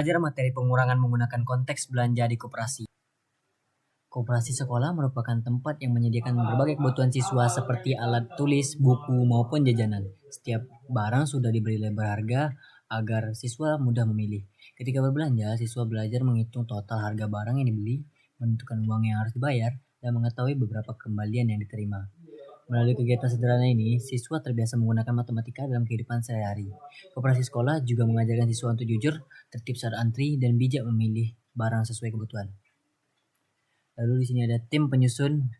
Belajar materi pengurangan menggunakan konteks belanja di koperasi. Koperasi sekolah merupakan tempat yang menyediakan berbagai kebutuhan siswa seperti alat tulis, buku, maupun jajanan. Setiap barang sudah diberi label harga agar siswa mudah memilih. Ketika berbelanja, siswa belajar menghitung total harga barang yang dibeli, menentukan uang yang harus dibayar, dan mengetahui beberapa kembalian yang diterima. Melalui kegiatan sederhana ini, siswa terbiasa menggunakan matematika dalam kehidupan sehari-hari. Koperasi sekolah juga mengajarkan siswa untuk jujur, tertib saat antri, dan bijak memilih barang sesuai kebutuhan. Lalu di sini ada tim penyusun.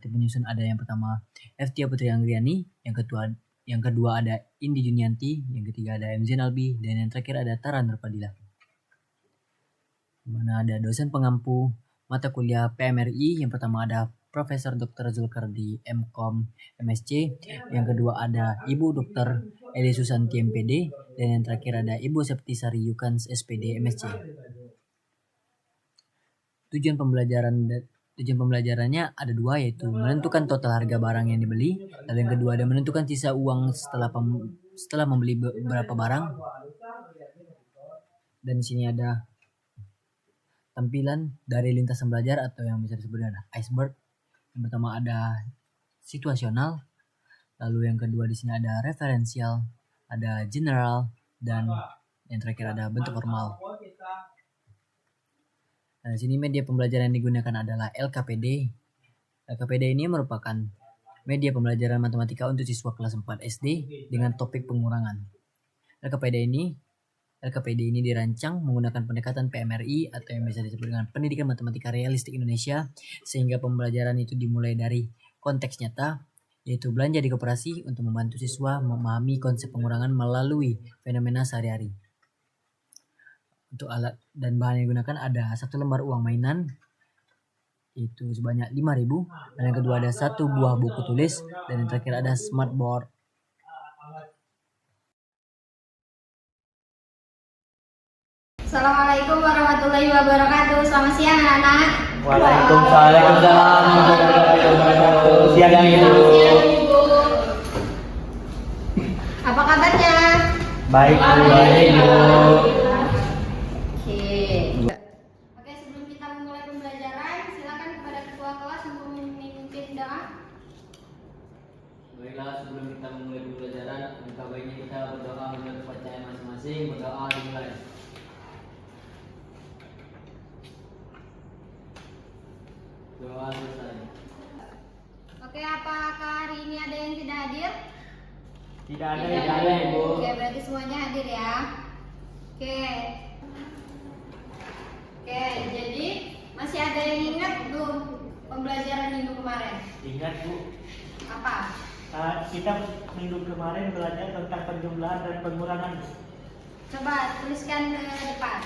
Tim penyusun ada yang pertama Eftia Putri Anggriani, yang kedua ada Indi Junianti, yang ketiga ada M. Zainalbi, dan yang terakhir ada Tara Nurpadila. Mana ada dosen pengampu mata kuliah PMRI, yang pertama ada Profesor Dr. Zulkardi MKom MSc, yang kedua ada Ibu Dr. Eli Susanti MPD, dan yang terakhir ada Ibu Septisari Yukans SPD MSc. Tujuan pembelajarannya ada dua, yaitu menentukan total harga barang yang dibeli, lalu yang kedua ada menentukan sisa uang setelah membeli beberapa barang. Dan di sini ada tampilan dari lintasan belajar atau yang bisa disebut dengan iceberg. Yang pertama ada situasional, lalu yang kedua di sini ada referensial, ada general, dan yang terakhir ada bentuk formal. Nah, di sini media pembelajaran yang digunakan adalah LKPD. LKPD ini merupakan media pembelajaran matematika untuk siswa kelas 4 SD dengan topik pengurangan. LKPD ini dirancang menggunakan pendekatan PMRI atau yang bisa disebut dengan Pendidikan Matematika Realistik Indonesia, sehingga pembelajaran itu dimulai dari konteks nyata, yaitu belanja di koperasi, untuk membantu siswa memahami konsep pengurangan melalui fenomena sehari-hari. Untuk alat dan bahan yang digunakan ada 1 lembar uang mainan, itu sebanyak 5.000, dan yang kedua ada 1 buah buku tulis, dan yang terakhir ada smartboard. Assalamualaikum warahmatullahi wabarakatuh. Selamat siang anak-anak. Waalaikumsalam. Siang Ibu. Apa kabarnya? Baik Ibu. Oke, sebelum kita memulai pembelajaran, silakan kepada ketua kelas untuk memimpin doa. Baiklah, sebelum kita memulai pembelajaran, maka baiknya kita berdoa menurut kepercayaan masing-masing. Berdoa dimulai. Doa selesai. Oke, apakah hari ini ada yang tidak hadir? Tidak ada Ibu. Oke, berarti semuanya hadir ya. Oke, jadi masih ada yang ingat belum pembelajaran minggu kemarin? Ingat Bu. Apa? Kita minggu kemarin belajar tentang penjumlahan dan pengurangan. Coba tuliskan ke depan.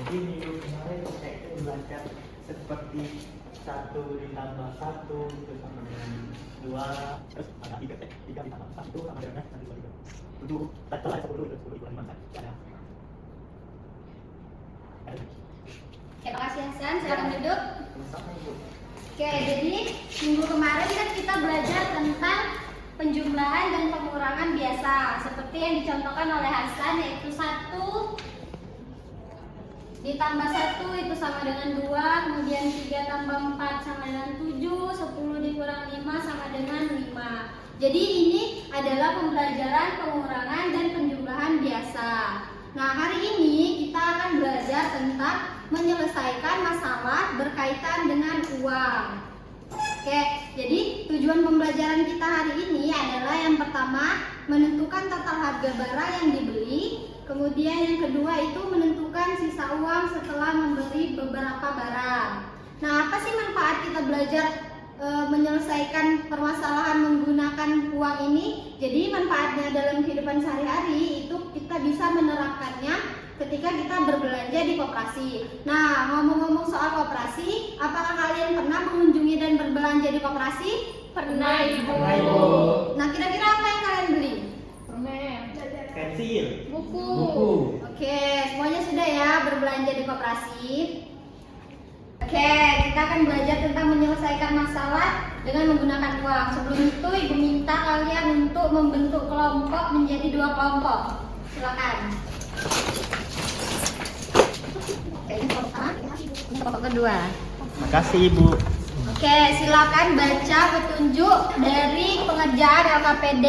Jadi minggu kemarin kita belajar seperti 1 ditambah 1 itu sama dengan 2, terus ada 3 ditambah 1 sama dengan 7, betul ada 10 itu 10 5 ada. Terima kasih Hasan, silakan duduk. Oke, jadi minggu kemarin kan kita belajar tentang penjumlahan dan pengurangan biasa, seperti yang dicontohkan oleh Hasan, yaitu 1 ditambah 1 itu sama dengan 2, kemudian 3 tambah 4 sama dengan 7, 10 dikurang 5 sama dengan 5. Jadi ini adalah pembelajaran pengurangan dan penjumlahan biasa. Nah, hari ini kita akan belajar tentang menyelesaikan masalah berkaitan dengan uang. Oke, jadi tujuan pembelajaran kita hari ini adalah yang pertama, menentukan total harga barang yang dibeli. Kemudian yang kedua itu menentukan sisa uang setelah membeli beberapa barang. Nah, apa sih manfaat kita belajar menyelesaikan permasalahan menggunakan uang ini? Jadi manfaatnya dalam kehidupan sehari-hari itu kita bisa menerapkannya ketika kita berbelanja di koperasi. Nah, ngomong-ngomong soal koperasi, apakah kalian pernah mengunjungi dan berbelanja di koperasi? Pernah, Ibu. Nah, kira-kira apa yang kalian beli? Pensil, buku. Oke, Semuanya sudah ya berbelanja di koperasi. Oke, kita akan belajar tentang menyelesaikan masalah dengan menggunakan uang. Sebelum itu, Ibu minta kalian untuk membentuk kelompok menjadi 2 kelompok. silakan. Ini kelompok kedua. Makasih Ibu. Oke, silakan baca petunjuk dari pengerjaan LKPD,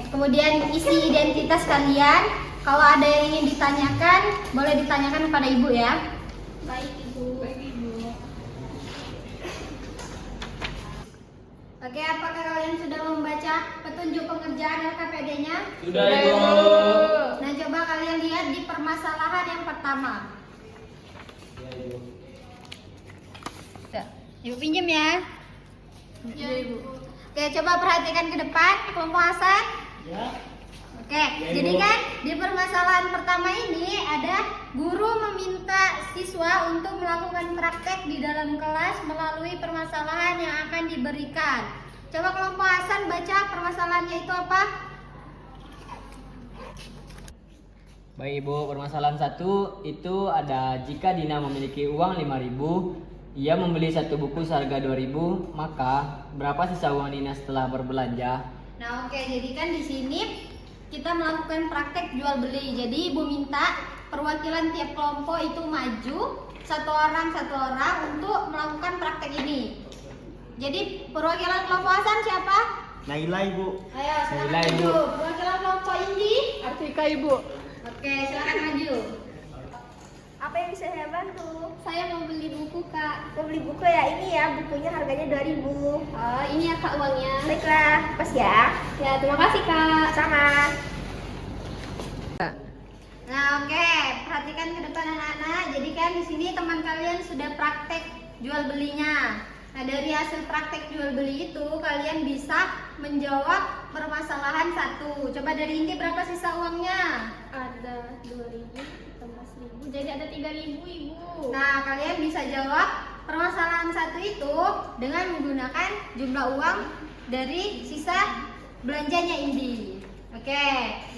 kemudian isi identitas kalian. Kalau ada yang ingin ditanyakan, boleh ditanyakan kepada Ibu ya. Baik Ibu. Oke, apakah kalian sudah membaca petunjuk pengerjaan LKPD-nya? Sudah, Ibu. Nah, coba kalian lihat di permasalahan yang pertama. Tuh, Ibu pinjam ya. Ya, Ibu. Oke, coba perhatikan ke depan, kelompok Hasan. Ya. Oke, jadi kan di permasalahan pertama ini ada guru meminta siswa untuk melakukan praktek di dalam kelas melalui permasalahan yang akan diberikan. Coba kelompok Hasan baca permasalahannya itu apa? Baik Ibu, permasalahan 1 itu ada jika Dina memiliki uang 5.000, ia membeli satu buku seharga 2.000, maka berapa sisa uang Dina setelah berbelanja? Nah, oke, jadi kan di sini kita melakukan praktek jual beli. Jadi Ibu minta perwakilan tiap kelompok itu maju satu orang untuk melakukan praktek ini. Jadi perwakilan kelompok Hasan siapa? Naila Ibu. Ayo silakan Naila, maju. Ibu. Perwakilan kelompok Indi. Artika, Ibu. Oke, silakan maju. Apa yang bisa saya bantu? Saya mau beli buku, Kak. Mau beli buku ya? Ini ya, bukunya harganya 2.000. Oh, ini ya Kak uangnya. Baiklah, pas ya. Ya, terima kasih Kak. Sama. Nah, oke, perhatikan ke depan anak-anak. Jadi kan di sini teman kalian sudah praktek jual belinya. Nah, dari hasil praktek jual beli itu kalian bisa menjawab permasalahan 1. Coba dari Indi berapa sisa uangnya? Ada 2.000 tambah 1.000, jadi ada 3.000, Ibu. Nah, kalian bisa jawab permasalahan 1 itu dengan menggunakan jumlah uang dari sisa belanjanya Indi. Oke,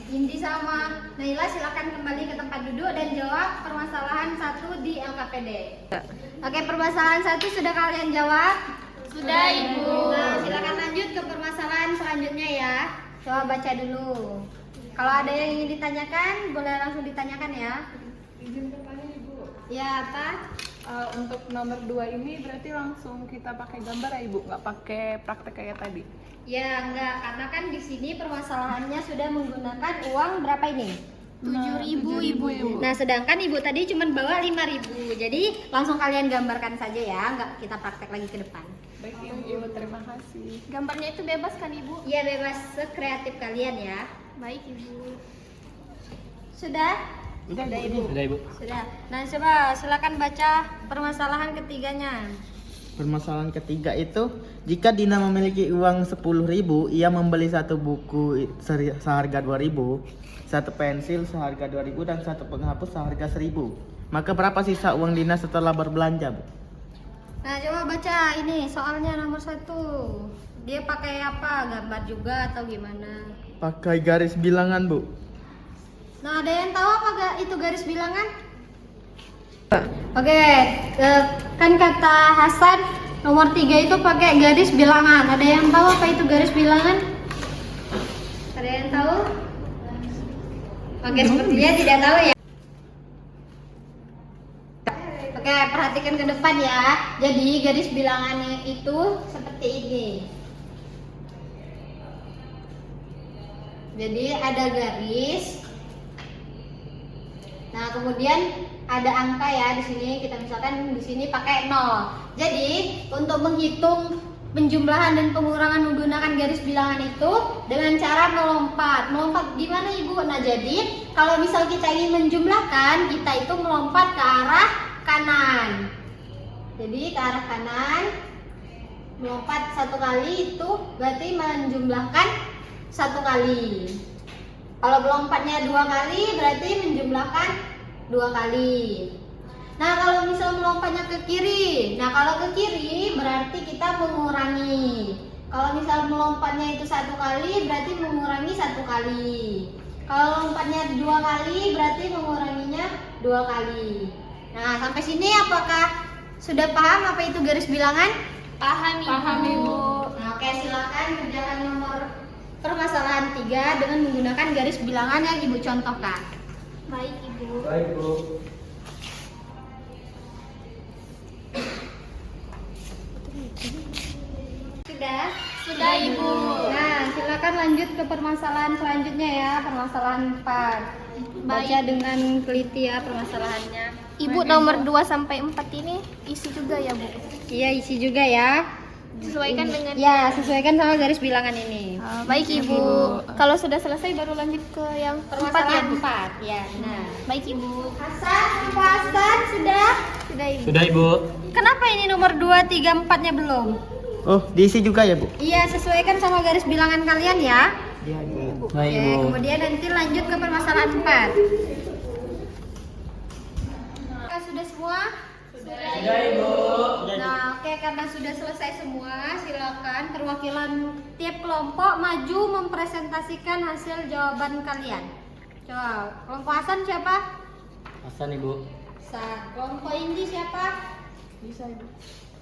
Indi sama Naila silakan kembali ke tempat duduk dan jawab permasalahan 1 di LKPD. Oke, permasalahan 1 sudah kalian jawab? Sudah, Ibu. Nah, silakan lanjut ke permasalahan selanjutnya ya. Coba baca dulu. Kalau ada yang ingin ditanyakan, boleh langsung ditanyakan ya. Izin bertanya, Ibu. Ya, apa? Untuk nomor 2 ini berarti langsung kita pakai gambar ya, Ibu? Nggak pakai praktek kayak tadi? Ya, enggak, karena kan di sini permasalahannya sudah menggunakan uang berapa ini? 7.000, Ibu. Nah, sedangkan Ibu tadi cuma bawa 5.000. Jadi, langsung kalian gambarkan saja ya, enggak kita praktek lagi ke depan. Baik, Ibu. Terima kasih. Gambarnya itu bebas kan, Ibu? Iya, bebas sekreatif kalian ya. Baik, Ibu. Sudah? Udah Sudah Ibu. Sudah. Nah, coba silakan baca permasalahan ketiganya. Permasalahan ketiga itu, jika Dina memiliki uang 10.000, ia membeli satu buku seharga 2.000, satu pensil seharga 2.000 dan satu penghapus seharga 1.000. Maka berapa sisa uang Dina setelah berbelanja, Bu? Nah, coba baca ini soalnya nomor 1. Dia pakai apa? Gambar juga atau gimana? Pakai garis bilangan, Bu. Nah, ada yang tahu apa itu garis bilangan? Oke, kan kata Hasan nomor 3 itu pakai garis bilangan. Ada yang tahu apa itu garis bilangan? Ada yang tahu? Oke, sepertinya tidak tahu ya. Oke, perhatikan ke depan ya. Jadi garis bilangannya itu seperti ini. Jadi ada garis. Nah, kemudian ada angka ya di sini. Kita misalkan di sini pakai 0. Jadi, untuk menghitung penjumlahan dan pengurangan menggunakan garis bilangan itu dengan cara melompat. Melompat gimana, Ibu? Nah, jadi kalau misal kita ingin menjumlahkan, kita itu melompat ke arah kanan. Jadi ke arah kanan, melompat 1 kali itu berarti menjumlahkan 1 kali. Kalau melompatnya 2 kali berarti menjumlahkan 2 kali. Nah, kalau misal melompatnya ke kiri, nah kalau ke kiri berarti kita mengurangi. Kalau misal melompatnya itu 1 kali berarti mengurangi 1 kali. Kalau lompatnya 2 kali berarti menguranginya 2 kali. Nah, sampai sini apakah sudah paham apa itu garis bilangan? Paham, Ibu. Paham, Ibu. Nah, oke, silakan kerjakan nomor permasalahan 3 dengan menggunakan garis bilangan yang Ibu contohkan. Baik, Ibu. Baik, Bu. Sudah? Sudah, Ibu. Nah, silakan lanjut ke permasalahan selanjutnya ya, permasalahan 4. Baca Baik. dengan teliti ya permasalahannya. Ibu nomor 2 sampai 4 ini isi juga ya, Bu. Iya, isi juga ya. Sesuaikan dengan Ya, sesuaikan sama garis bilangan ini. Baik, Ibu. Kalau sudah selesai baru lanjut ke yang 4 ya, Permasalahan Bu. 4. Ya, nah. Baik, Ibu. Hasan, Pak Hasan sudah? Sudah, Ibu. Sudah, Ibu. Kenapa ini nomor 2, 3, 4-nya belum? Oh, diisi juga ya, Bu? Iya, sesuaikan sama garis bilangan kalian ya. Iya, Ibu. Baik, Oke, Bu. kemudian nanti lanjut ke permasalahan 4. Apakah sudah semua? Sudah, Ibu. Nah, oke, karena sudah selesai semua, silakan perwakilan tiap kelompok maju mempresentasikan hasil jawaban kalian. Coba, kelompok Hasan siapa? Hasan, Ibu. Hasan. Kelompok Indi siapa? Bisa, Ibu.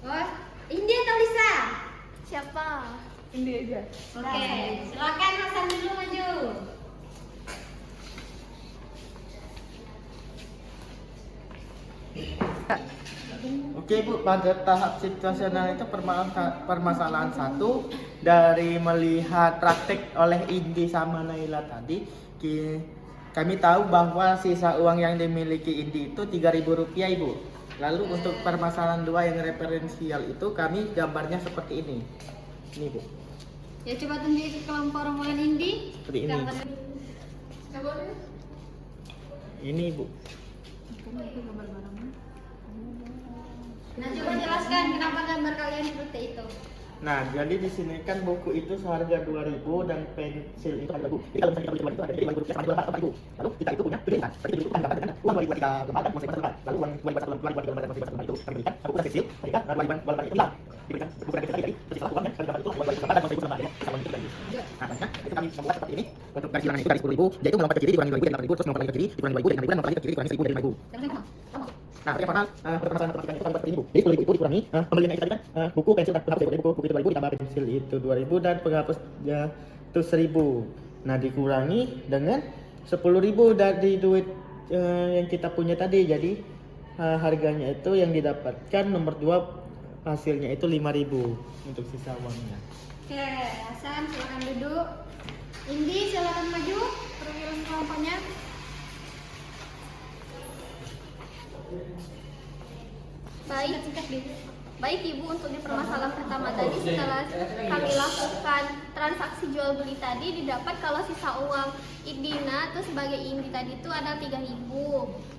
Oh, Indi atau Lisa? Siapa? Ini aja. Oke, silakan Hasan dulu maju. Oke, Bu, pada tahap situasional itu permasalahan 1 dari melihat praktek oleh Indi sama Naila tadi, kami tahu bahwa sisa uang yang dimiliki Indi itu Rp3.000, Ibu. Lalu untuk permasalahan 2 yang referensial itu kami gambarnya seperti ini. Ini, Bu. Ya, coba tunjukin kelompok rombongan Indi. Seperti ini. Gambar. Ini, Bu. Nah, coba jelaskan kenapa gambar kalian seperti itu. Nah, jadi di sini kan buku itu seharga 2.000 dan pensil itu harga 1.000. Jadi kalau misalnya kita beli itu ada Rp5.000 sama Rp2.000. Lalu kita itu punya pilihan. Berarti itu kan gambarkan uang 2.000 kita lembar dan masih lembar. Lalu uang 2.000 satu lembar, 2.000 lembar dan masih lembar itu kami berikan buku dan pensil. Berikan 2.000 lembar itu hilang. Diberikan buku dan pensil tadi. Terus setelah uangnya kami gambar itu uang 2.000 lembar dan masih lembar ya. Sama itu tadi. Nah, makanya itu kami membuat seperti ini. Untuk garis bilangan itu garis 10.000, yaitu melompat ke kiri dikurangi 2.000 dari 8.000, terus melompat lagi ke kiri dikurangi 2.000 dari 6.000 dan melompat lagi ke kiri dikurangi 1.000 dari 5.000. Nah, yang pertama, permasalahan perhatikan itu kami buat seperti ini, Bu. Jadi 10.000 itu dikurangi pembeliannya itu tadi kan buku, pensil dan penghapus dari buku itu 2.000 ditambah pensil itu 2.000 dan penghapusnya itu 1.000. Nah, dikurangi dengan 10.000 dari duit yang kita punya tadi. Jadi harganya itu yang didapatkan nomor 2 hasilnya itu 5.000 untuk sisa uangnya. Oke, Hasan silakan duduk. Indi silakan maju perwakilan kelompoknya. Baik, baik Ibu, untuk di permasalahan pertama tadi setelah kami lakukan transaksi jual beli tadi didapat kalau sisa uang Indina tuh sebagai Indi tadi itu ada 3.000.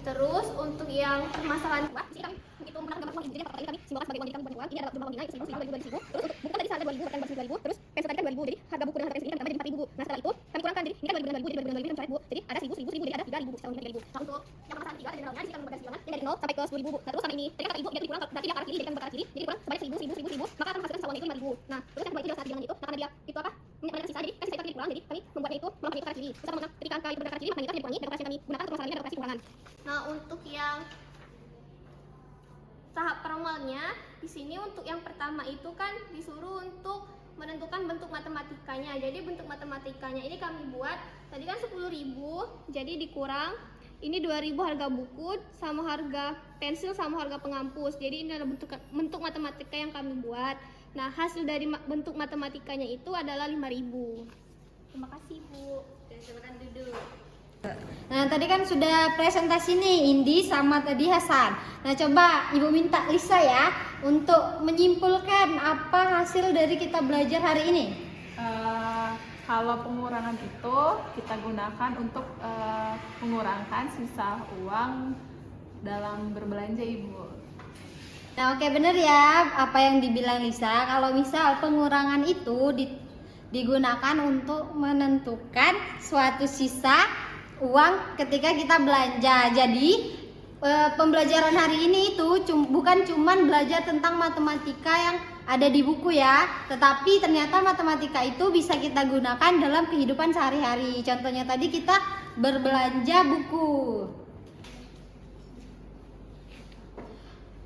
Terus untuk yang permasalahan kedua, di sini kami begitu menggunakan gambar uang Indi, jadi kami simbolkan sebagai uang Indi, bukan uang ini adalah jumlah uang Indi 1.000, 1.000, 2.000. Terus untuk buku tadi seharga 2.000 dan 2.000, terus pensil tadi kan 2.000, jadi harga buku dan harga pensil ini kami tambah jadi 4.000. Nah, setelah itu kami kurangkan, jadi ini kan 2.000 jadi 2.000 jadi 2.000 jadi ada 1.000, 1.000, jadi ada 3.000 sekarang 3.000. Nah, untuk yang permasalahan 3 ada generalnya, di sini kami membuat bilangan yang dari 0 sampai ke 10.000. Nah, terus kami ini tadi kata Ibu dia dikurang berarti dia ke arah kiri, jadi kami ke arah kiri, jadi kurang sebanyak 1.000, maka akan menghasilkan sisa uang itu 5.000. Nah, terus yang kedua itu adalah saat bilangan itu, nah karena dia itu apa? Menyebabkan sisa, jadi kan sisa itu dikurang, jadi kami membuatnya itu melompat ke arah kiri. Terus kami ketika angka itu berada ke arah kiri, maka ini dikurangi dan operasi yang kami gunakan untuk masalah ini adalah operasi kurangan. Nah, untuk yang tahap formalnya di sini untuk yang pertama itu kan disuruh untuk menentukan bentuk matematikanya. Jadi bentuk matematikanya ini kami buat tadi kan 10.000, jadi dikurang ini 2.000 harga buku sama harga pensil sama harga penghapus. Jadi ini adalah bentuk matematika yang kami buat. Nah, hasil dari bentuk matematikanya itu adalah 5.000. Terima kasih, Bu. Oke, silakan duduk. Nah, tadi kan sudah presentasi nih Indi sama tadi Hasan. Nah, coba Ibu minta Lisa ya untuk menyimpulkan apa hasil dari kita belajar hari ini. Kalau pengurangan itu kita gunakan untuk mengurangkan sisa uang dalam berbelanja, Ibu. Nah, oke, bener ya apa yang dibilang Lisa. Kalau misal pengurangan itu digunakan untuk menentukan suatu sisa uang ketika kita belanja. Jadi pembelajaran hari ini itu bukan cuman belajar tentang matematika yang ada di buku ya, tetapi ternyata matematika itu bisa kita gunakan dalam kehidupan sehari-hari. Contohnya tadi kita berbelanja buku.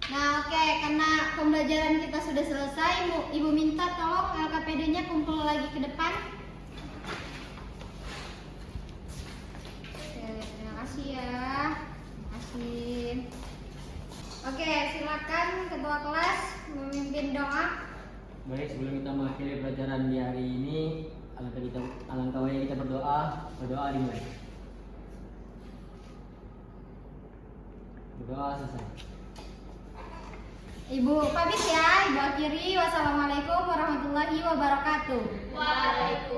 Nah, oke, karena pembelajaran kita sudah selesai, Ibu minta tolong LKPD-nya kumpul lagi ke depan. terima kasih ya. Terima kasih. Oke, silakan ketua kelas memimpin doa. Baik, sebelum kita mengakhiri pelajaran di hari ini, alangkah baiknya kita berdoa. Berdoa dimulai. Berdoa selesai. Ibu pamit ya, Ibu akhiri. Wassalamualaikum warahmatullahi wabarakatuh. Waalaikumsalam.